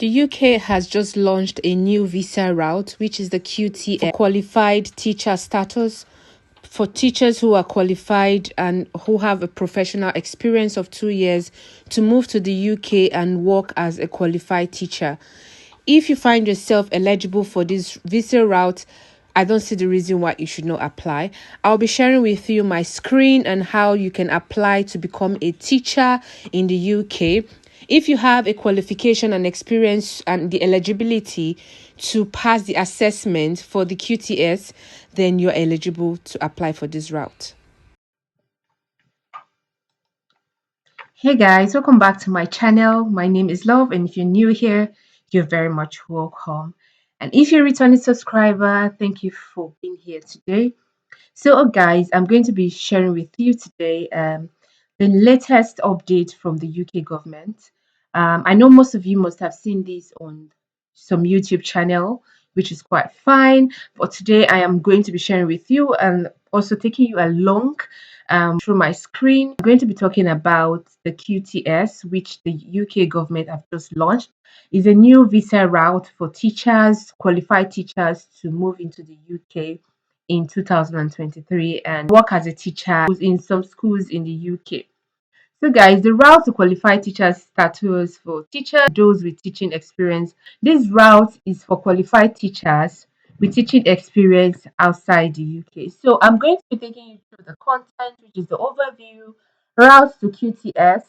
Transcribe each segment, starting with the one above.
The UK has just launched a new visa route, which is the QTS for qualified teacher status for teachers who are qualified and who have a professional experience of 2 years to move to the UK and work as a qualified teacher. If you find yourself eligible for this visa route, I don't see the reason why you should not apply. I'll be sharing with you my screen and how you can apply to become a teacher in the UK. If you have a qualification and experience and the eligibility to pass the assessment for the QTS, then you're eligible to apply for this route. Hey guys, welcome back to my channel. My name is Love, and if you're new here, you're very much welcome. And if you're a returning subscriber, thank you for being here today. So, guys, I'm going to be sharing with you today the latest update from the UK government. I know most of you must have seen this on some YouTube channel, which is quite fine. But today I am going to be sharing with you and also taking you along through my screen. I'm going to be talking about the QTS, which the UK government have just launched. It's a new visa route for teachers, qualified teachers, to move into the UK in 2023 and work as a teacher in some schools in the UK. So, guys, the route to qualify teachers status for teachers, those with teaching experience. This route is for qualified teachers with teaching experience outside the UK. So, I'm going to be taking you through the content, which is the overview, routes to QTS,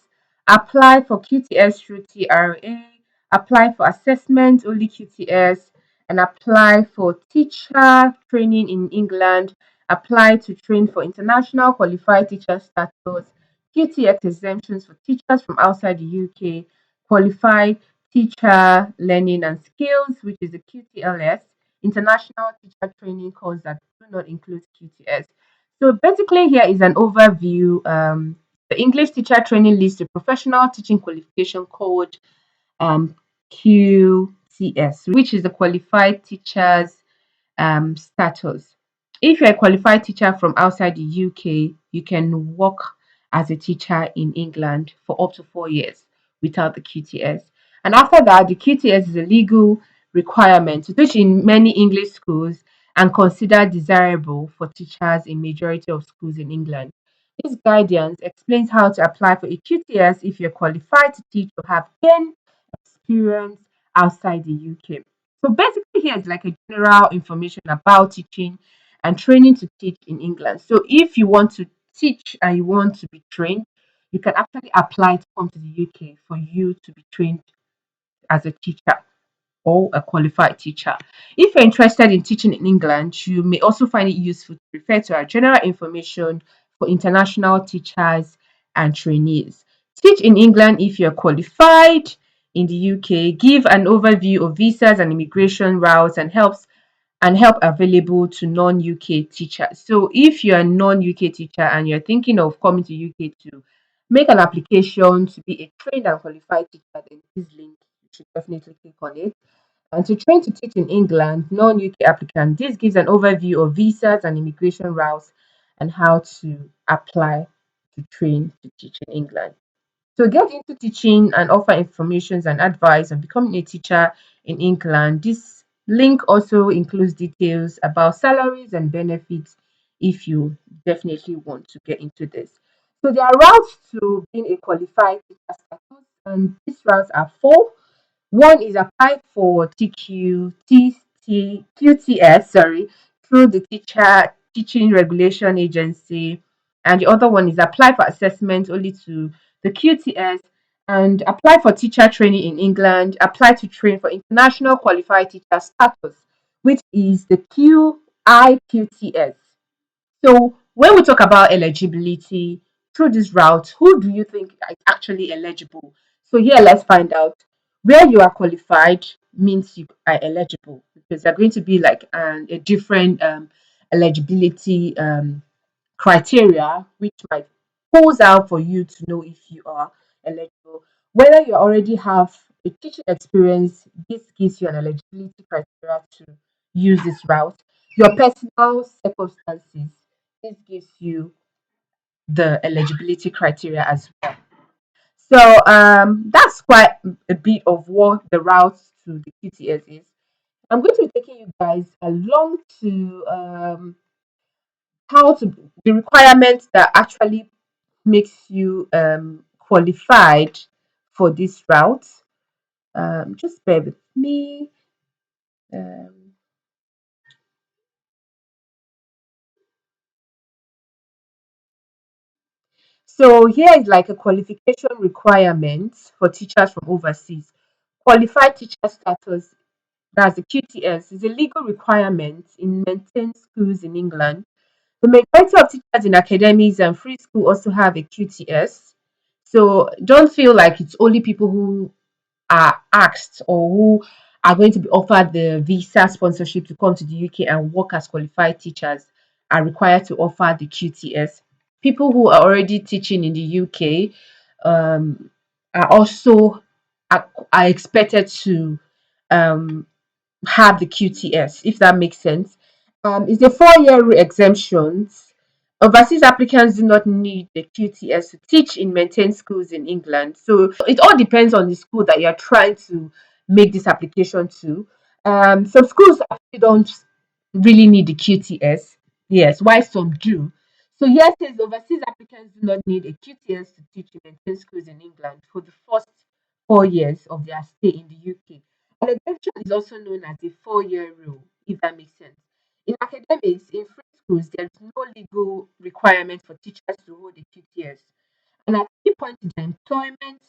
apply for QTS through TRA, apply for assessment only QTS, and apply for teacher training in England, apply to train for international qualified teacher status, QTX exemptions for teachers from outside the UK, qualified teacher learning and skills, which is the QTLS, international teacher training course that do not include QTS. So basically, here is an overview. The English teacher training list, the professional teaching qualification code, um, QTS, which is the qualified teachers status. If you're a qualified teacher from outside the UK, you can work as a teacher in England for up to 4 years without the QTS. And after that, the QTS is a legal requirement to teach in many English schools and considered desirable for teachers in majority of schools in England. This guidance explains how to apply for a QTS if you're qualified to teach or have gained experience outside the UK. So basically, here is like a general information about teaching and training to teach in England. So if you want to teach and you want to be trained, you can actually apply to come to the UK for you to be trained as a teacher or a qualified teacher. If you're interested in teaching in England, you may also find it useful to refer to our general information for international teachers and trainees. Teach in England if you're qualified in the UK, give an overview of visas and immigration routes and help available to non-UK teachers. So if you're a non-UK teacher and you're thinking of coming to UK to make an application to be a trained and qualified teacher, then this link you should definitely click on it. And to train to teach in England, non-UK applicant, this gives an overview of visas and immigration routes and how to apply to train to teach in England. So get into teaching and offer information and advice on becoming a teacher in England. This link also includes details about salaries and benefits if you definitely want to get into this. So there are routes to being a qualified teacher status, and these routes are four. One is apply for QTS, through the teaching regulation agency, and the other one is apply for assessment only to the QTS, and apply for teacher training in England, apply to train for international qualified teacher status, which is the QIQTS. So when we talk about eligibility through this route, who do you think is actually eligible? So here let's find out. Where you are qualified means you are eligible because they're going to be like a different eligibility criteria which might pose out for you to know if you are eligible. Whether you already have a teaching experience, this gives you an eligibility criteria to use this route. Your personal circumstances, this gives you the eligibility criteria as well. So that's quite a bit of what the route to the QTS is. I'm going to be taking you guys along to how to the requirements that actually makes you qualified for this route. Just bear with me. Um, so here is like a qualification requirement for teachers from overseas. Qualified teacher status, that's the QTS, is a legal requirement in maintained schools in England. The majority of teachers in academies and free school also have a QTS. So don't feel like it's only people who are asked or who are going to be offered the visa sponsorship to come to the UK and work as qualified teachers are required to offer the QTS. People who are already teaching in the UK um, are also are expected to um, have the QTS, if that makes sense. It's a 4 year exemption. Overseas applicants do not need the QTS to teach in maintained schools in England. So it all depends on the school that you're trying to make this application to. Some schools actually don't really need the QTS. Yes, why some do. So yes, says overseas applicants do not need a QTS to teach in maintained schools in England for the first 4 years of their stay in the UK. An exemption is also known as a 4 year rule, if that makes sense. In academics, in free schools, there is no legal requirement for teachers to hold a QTS. And at any point in their employment,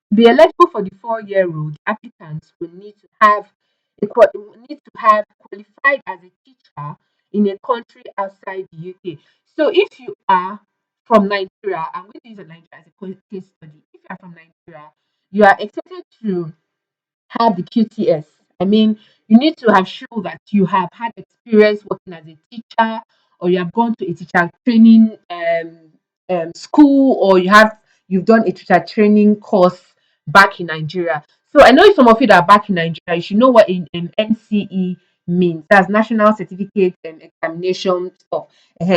to be eligible for the 4 year rule, the applicants will need to have qualified as a teacher in a country outside the UK. So if you are from Nigeria, I'm going to use Nigeria as a case study. If you are from Nigeria, you are expected to have the QTS. I mean, you need to have shown that you have had experience working as a teacher, or you have gone to a teacher training school, or you've done a teacher training course back in Nigeria. So I know some of you that are back in Nigeria, you should know what NCE means. That's National Certificate and Examination stuff.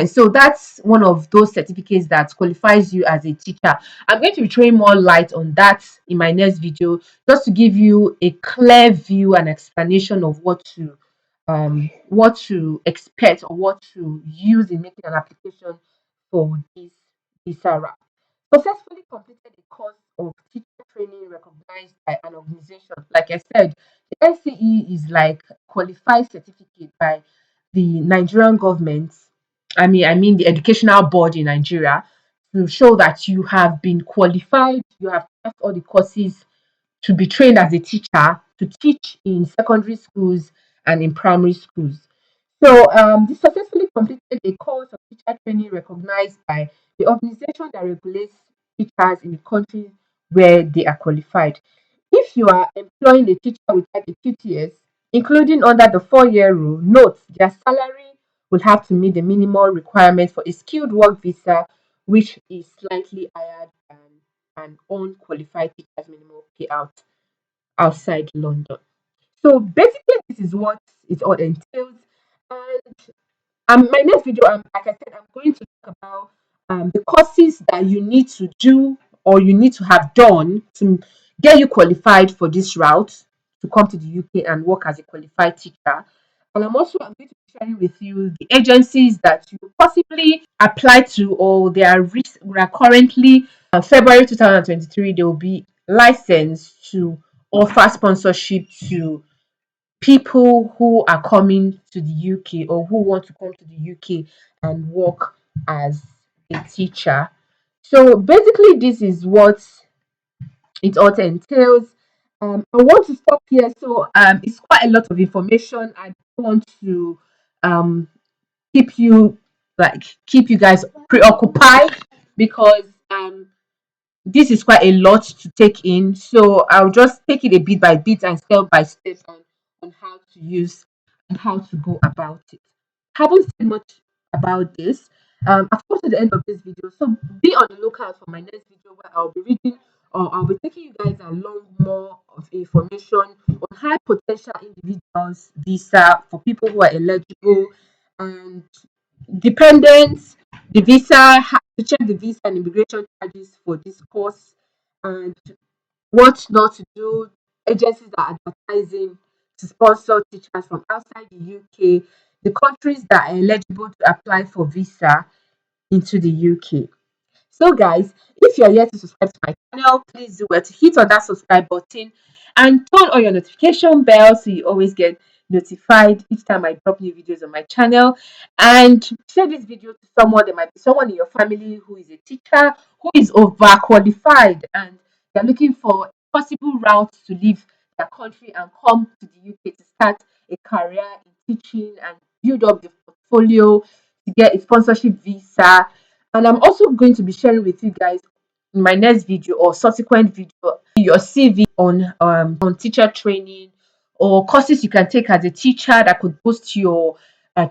So that's one of those certificates that qualifies you as a teacher. I'm going to be throwing more light on that in my next video, just to give you a clear view and explanation of what to expect or what to use in making an application for this visa route. Successfully completed a course of teacher training recognized by an organization. Like I said, the NCE is like qualified certificate by the Nigerian government. I mean the educational board in Nigeria, to show that you have been qualified, you have passed all the courses to be trained as a teacher to teach in secondary schools and in primary schools. So, this successfully completed a course of teacher training recognized by the organization that regulates teachers in the country where they are qualified. If you are employing a teacher without a QTS, including under the 4 year rule, note their salary will have to meet the minimal requirement for a skilled work visa, which is slightly higher than an unqualified teacher's minimum payout outside London. So basically, this is what it all entails. And my next video, like I said, I'm going to talk about the courses that you need to do or you need to have done to get you qualified for this route to come to the UK and work as a qualified teacher. And I'm going to be sharing with you the agencies that you possibly apply to, or they are currently February 2023 they will be licensed to offer sponsorship to people who are coming to the UK or who want to come to the UK and work as a teacher. So basically, this is what it all entails. I want to stop here. So it's quite a lot of information. I don't want to um, keep you keep you guys preoccupied because this is quite a lot to take in. So I'll just take it a bit by bit and step by step on how to use and how to go about it. Haven't said much about this. I've come to the end of this video. So be on the lookout for my next video where I'll be reading or I'll be taking you guys along more of information on high potential individuals visa for people who are eligible and dependents, the visa, to check the visa and immigration charges for this course, and what not to do. Agencies are advertising to sponsor teachers from outside the UK, the countries that are eligible to apply for visa into the UK. So, guys, if you're yet to subscribe to my channel, please do well to hit on that subscribe button and turn on your notification bell so you always get notified each time I drop new videos on my channel. And share this video to someone. There might be someone in your family who is a teacher, who is overqualified, and they're looking for possible routes to leave their country and come to the UK to start a career in teaching and build up the portfolio to get a sponsorship visa. And I'm also going to be sharing with you guys in my next video or subsequent video your CV on teacher training or courses you can take as a teacher that could boost your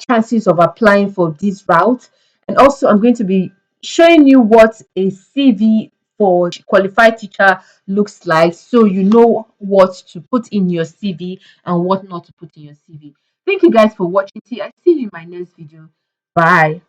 chances of applying for this route. And also, I'm going to be showing you what a CV for qualified teacher looks like, so you know what to put in your CV and what not to put in your CV. Thank you guys for watching. See, I see you in my next video. Bye.